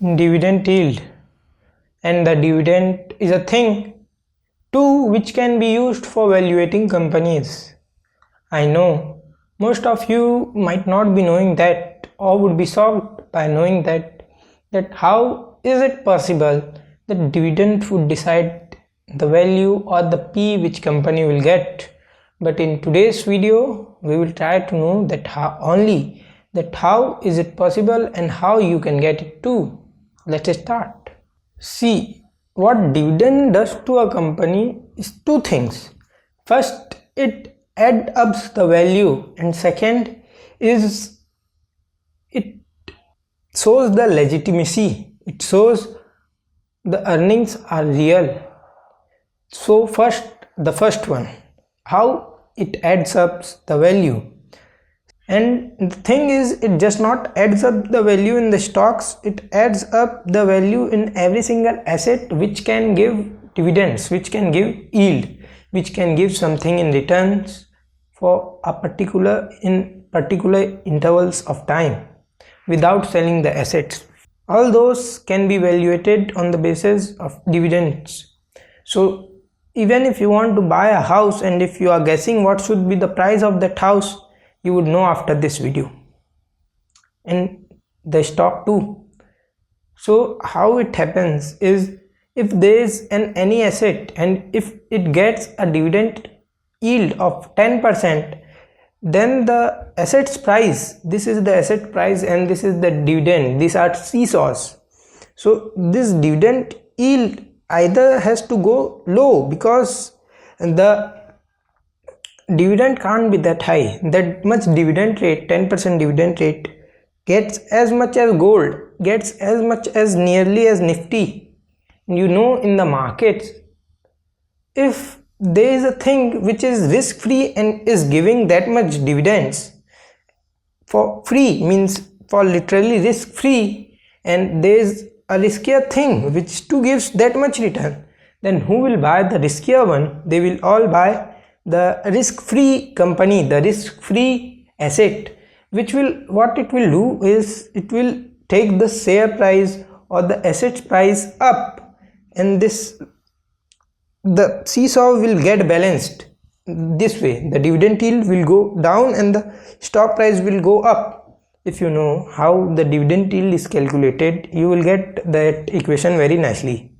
dividend yield, and the dividend is a thing too which can be used for valuating companies. I know most of you might not be knowing that, or would be shocked by knowing that how is it possible that dividend would decide the value or the P which company will get. But in today's video we will try to know that how is it possible and how you can get it too. Let's start. See, what dividend does to a company is two things. First, it adds up the value, and second is it shows the legitimacy. It shows the earnings are real. So the first one, how it adds up the value. And the thing is, it just not adds up the value in the stocks, it adds up the value in every single asset which can give dividends, which can give yield, which can give something in returns for a particular intervals of time without selling the assets. All those can be evaluated on the basis of dividends. So even if you want to buy a house and if you are guessing what should be the price of that house, you would know after this video, and the stock too. So how it happens is, if there is any asset and if it gets a dividend yield of 10%, then the asset's price, this is the asset price and this is the dividend, these are seesaws. So this dividend yield either has to go low because the dividend can't be that high. That much dividend rate, 10% dividend rate, gets as much as gold, gets as much as nearly as Nifty. You know, in the markets, if there is a thing which is risk free and is giving that much dividends, for free means for literally risk free, and there is a riskier thing which too gives that much return, then who will buy the riskier one? They will all buy the risk-free company, the risk-free asset, which will, what it will do is, it will take the share price or the asset price up, and the seesaw will get balanced. This way the dividend yield will go down and the stock price will go up. If you know how the dividend yield is calculated, you will get that equation very nicely.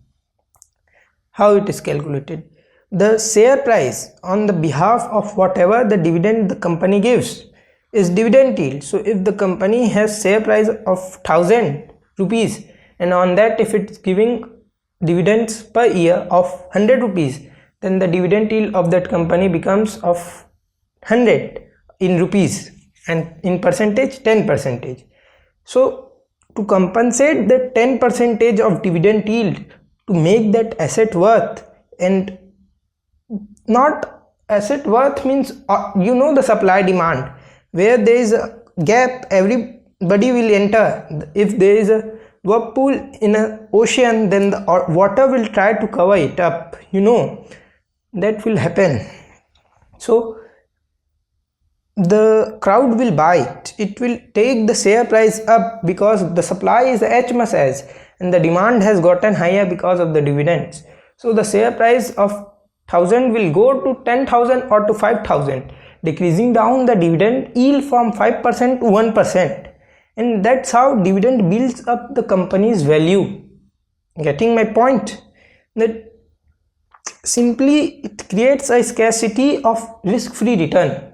How it is calculated? The share price on the behalf of whatever the dividend the company gives is dividend yield. So if the company has share price of 1000 rupees, and on that if it's giving dividends per year of 100 rupees, then the dividend yield of that company becomes of 100 in rupees, and in percentage 10%. So to compensate the 10% of dividend yield, to make that asset worth, and not asset worth means you know, the supply demand, where there is a gap everybody will enter. If there is a whirlpool in an ocean, then the water will try to cover it up, you know, that will happen. So the crowd will buy it, it will take the share price up because the supply is as much as, and the demand has gotten higher because of the dividends. So the share price of 1000 will go to 10,000 or to 5,000, decreasing down the dividend yield from 5% to 1%, and that's how dividend builds up the company's value. Getting my point? That simply it creates a scarcity of risk-free return,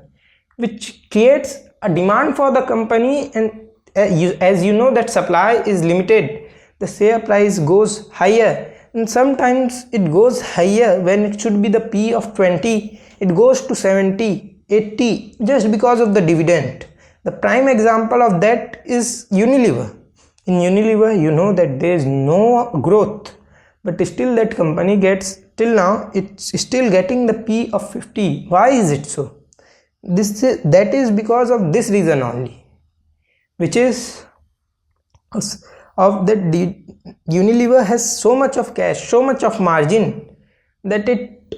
which creates a demand for the company, and as you know that supply is limited, the share price goes higher, and sometimes it goes higher when it should be the P of 20, it goes to 70, 80 just because of the dividend. The prime example of that is Unilever. In Unilever, you know that there is no growth, but still that company gets, till now it's still getting the P of 50. Why is it so? That is because of this reason only, which is of that Unilever has so much of cash, so much of margin, that it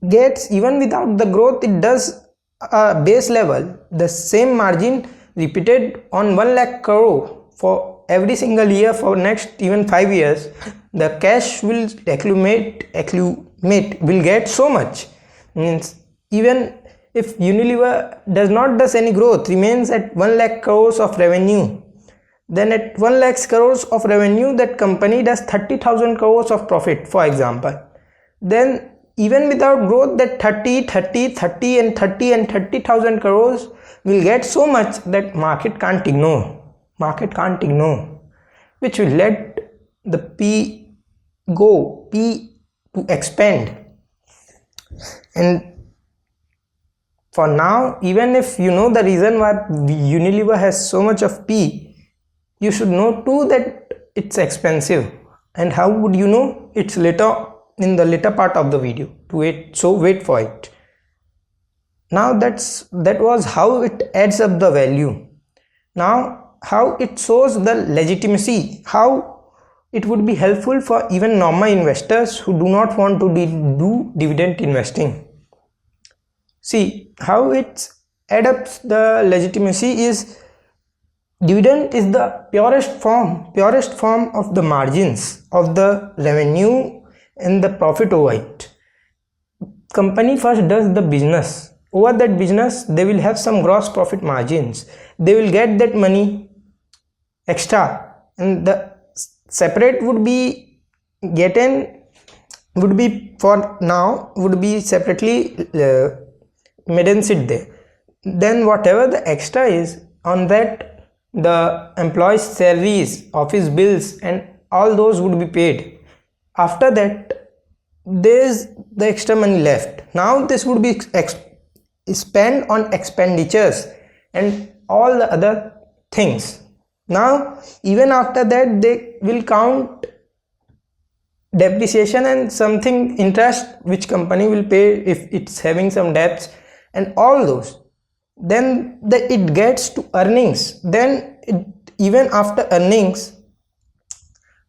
gets, even without the growth, it does a base level, the same margin repeated on 1 lakh crore for for every single year for next even 5 years, the cash will accumulate will get so much. Means even if Unilever does not does any growth, remains at 1 lakh crores of revenue, then at 1 lakh crores of revenue, that company does 30,000 crores of profit, for example. Then even without growth, that 30 and 30,000 crores will get so much that market can't ignore, which will let the P to expand. And for now, even if you know the reason why Unilever has so much of P, you should know too that it's expensive. And how would you know? It's later in the later part of the video. So wait for it. Now that was how it adds up the value. Now how it shows the legitimacy, how it would be helpful for even normal investors who do not want to do dividend investing. See how it adds up the legitimacy is dividend is the purest form of the margins of the revenue and the profit over it. Company first does the business. Over that business, they will have some gross profit margins. They will get that money extra, and the separate would be separately made sit there. Then whatever the extra is on that, the employees' salaries, office bills, and all those would be paid. After that, there's the extra money left. Now this would be spent on expenditures and all the other things. Now even after that, they will count depreciation and something interest which company will pay if it's having some debts and all those. Then it gets to earnings. Then even after earnings,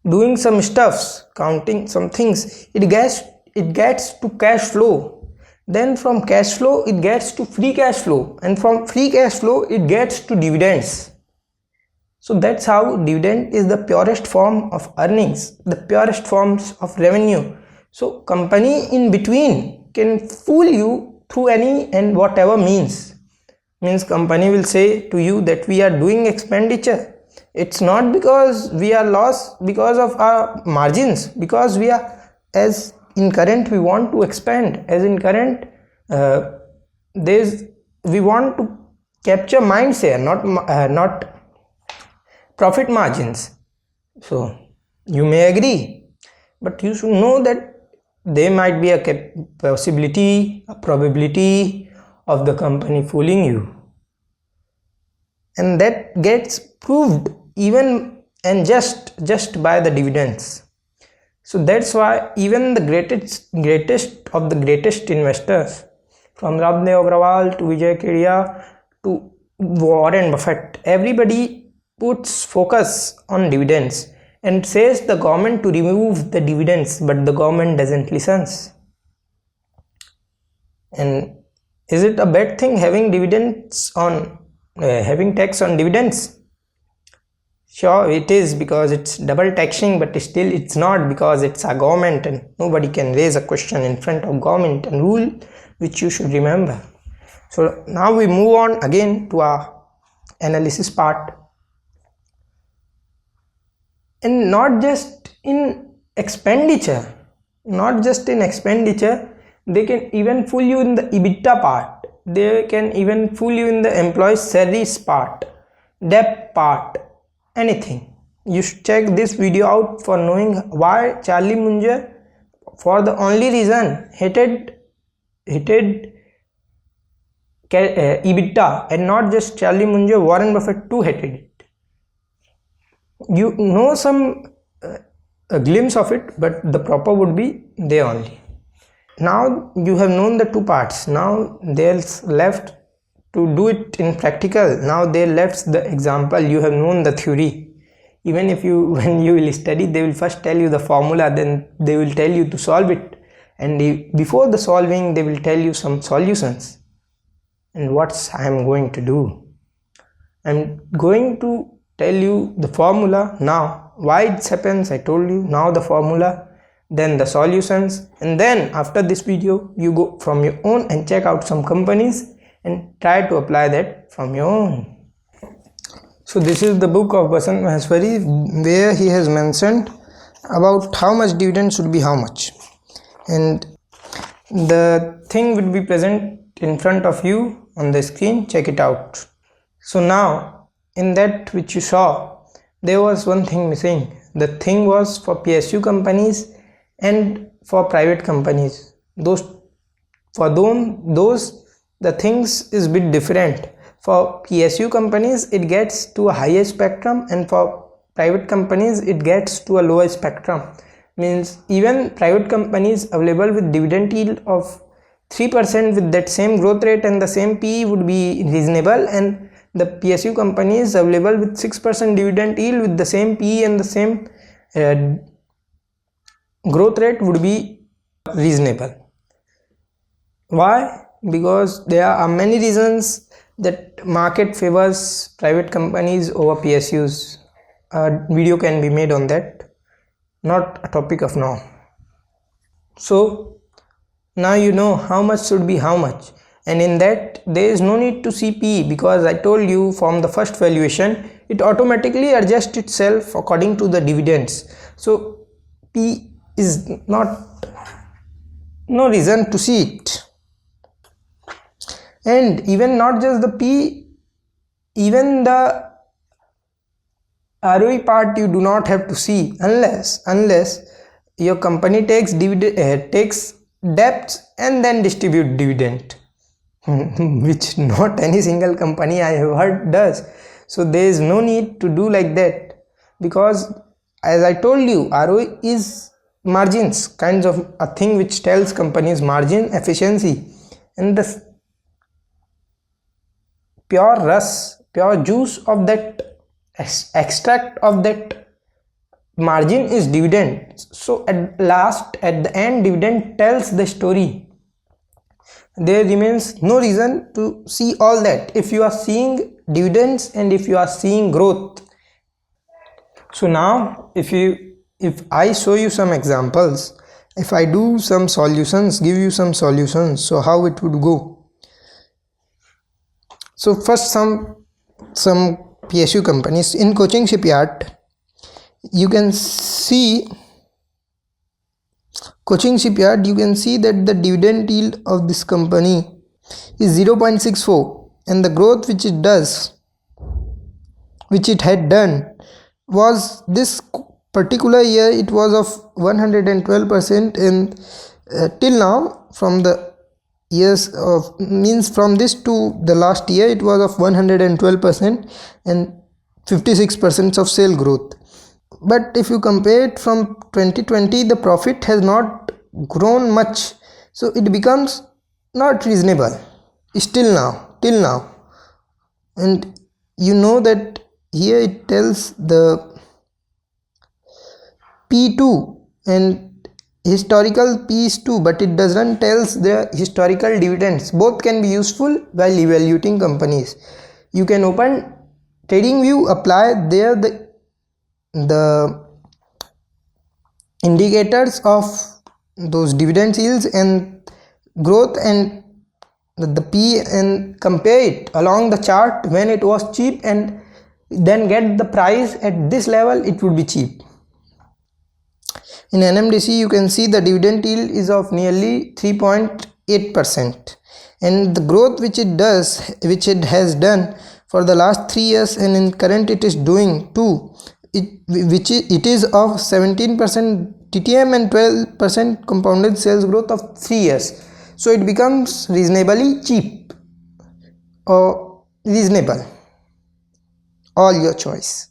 doing some stuffs, counting some things, it gets to cash flow. Then from cash flow it gets to free cash flow, and from free cash flow it gets to dividends. So that's how dividend is the purest form of earnings, the purest forms of revenue. So company in between can fool you through any and whatever means. Company will say to you that we are doing expenditure. It's not because we are lost because of our margins, because we are, as in current we want to expand, as in current we want to capture mind share, not profit margins. So you may agree, but you should know that there might be a possibility, a probability of the company fooling you, and that gets proved even and just by the dividends. So that's why even the greatest of the greatest investors, from Ramdev Agrawal to Vijay Kedia to Warren Buffett, everybody puts focus on dividends and says the government to remove the dividends, but the government doesn't listen. And is it a bad thing having having tax on dividends? Sure, it is, because it's double taxing, but still it's not, because it's a government and nobody can raise a question in front of government and rule, which you should remember. So now we move on again to our analysis part. And not just in expenditure, they can even fool you in the EBITDA part. They can even fool you in the employee salaries part, debt part, anything. You should check this video out for knowing why Charlie Munger, for the only reason, hated EBITDA, and not just Charlie Munger, Warren Buffett too hated it. You know some a glimpse of it, but the proper would be there only. Now you have known the two parts. Now there's left to do it in practical. Now they left the example. You have known the theory. Even if when you will study, they will first tell you the formula, then they will tell you to solve it, and before the solving they will tell you some solutions. And what I am going to do, I'm going to tell you the formula. Now why it happens I told you. Now the formula, then the solutions, and then after this video you go from your own and check out some companies and try to apply that from your own. So this is the book of Basant Maheshwari, where he has mentioned about how much dividend should be how much, and the thing will be present in front of you on the screen. Check it out. So now in that which you saw, there was one thing missing. The thing was for PSU companies and for private companies. Those the things is bit different. For PSU companies it gets to a higher spectrum, and for private companies it gets to a lower spectrum. Means even private companies available with dividend yield of 3% with that same growth rate and the same PE would be reasonable, and the PSU companies available with 6% dividend yield with the same PE and the same growth rate would be reasonable. Why? Because there are many reasons that market favors private companies over PSUs. A video can be made on that, not a topic of now. So now you know how much should be how much, and in that there is no need to see PE, because I told you from the first valuation it automatically adjusts itself according to the dividends. So P is no reason to see it. And even not just the P, even the ROE part you do not have to see unless your company takes takes debts and then distribute dividend, which not any single company I have heard does. So there is no need to do like that, because as I told you, ROE is margins, kinds of a thing which tells companies margin, efficiency, and the pure juice of that extract of that margin is dividend. So at the end dividend tells the story. There remains no reason to see all that if you are seeing dividends and if you are seeing growth. So now if I show you some examples, if I do some solutions, give you some solutions, so how it would go. So first some PSU companies. In Cochin Shipyard you can see that the dividend yield of this company is 0.64, and the growth which it had done was this particular year it was of 112%, and till now from the years of from this to the last year it was of 112% and 56% of sale growth. But if you compare it from 2020, the profit has not grown much, so it becomes not reasonable till now. And you know that here it tells the P2 and historical P's too, but it doesn't tells the historical dividends. Both can be useful while evaluating companies. You can open TradingView, apply there the indicators of those dividend yields and growth and the P, and compare it along the chart when it was cheap, and then get the price at this level it would be cheap. In NMDC you can see the dividend yield is of nearly 3.8%, and the growth which it has done for the last 3 years, and in current it is doing too, it is of 17% TTM and 12% compounded sales growth of 3 years. So it becomes reasonably cheap or reasonable, all your choice.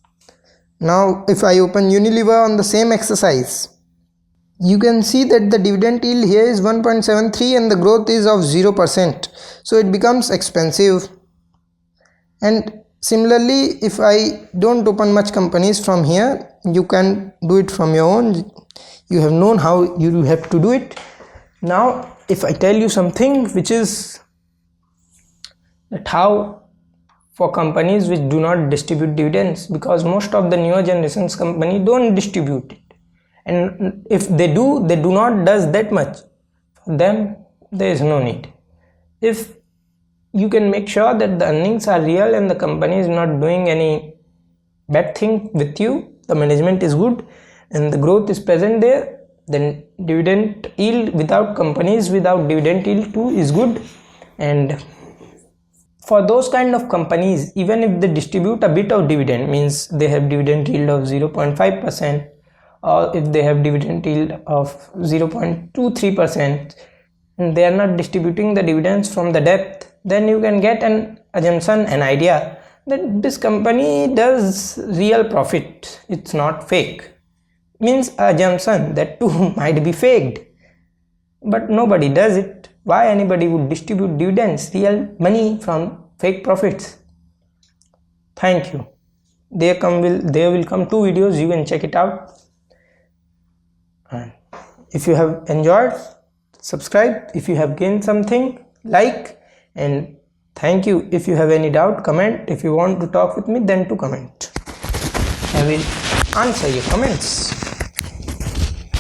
Now if I open Unilever on the same exercise, you can see that the dividend yield here is 1.73 and the growth is of 0%, so it becomes expensive. And similarly, if I don't open much companies from here, you can do it from your own. You have known how you have to do it. Now if I tell you something which is that how for companies which do not distribute dividends, because most of the newer generations company don't distribute it, and if they do not does that much. For them there is no need. If you can make sure that the earnings are real and the company is not doing any bad thing with you, the management is good and the growth is present there, then dividend yield without companies without dividend yield too is good. And for those kind of companies, even if they distribute a bit of dividend, means they have dividend yield of 0.5%, or if they have dividend yield of 0.23%, and they are not distributing the dividends from the depth, then you can get an assumption, an idea that this company does real profit, it's not fake. Means assumption that too might be faked, but nobody does it. Why anybody would distribute dividends, real money, from fake profits? Thank you. There will come 2 videos, you can check it out. And if you have enjoyed, subscribe. If you have gained something, like. And thank you. If you have any doubt, comment. If you want to talk with me, then to comment. I will answer your comments.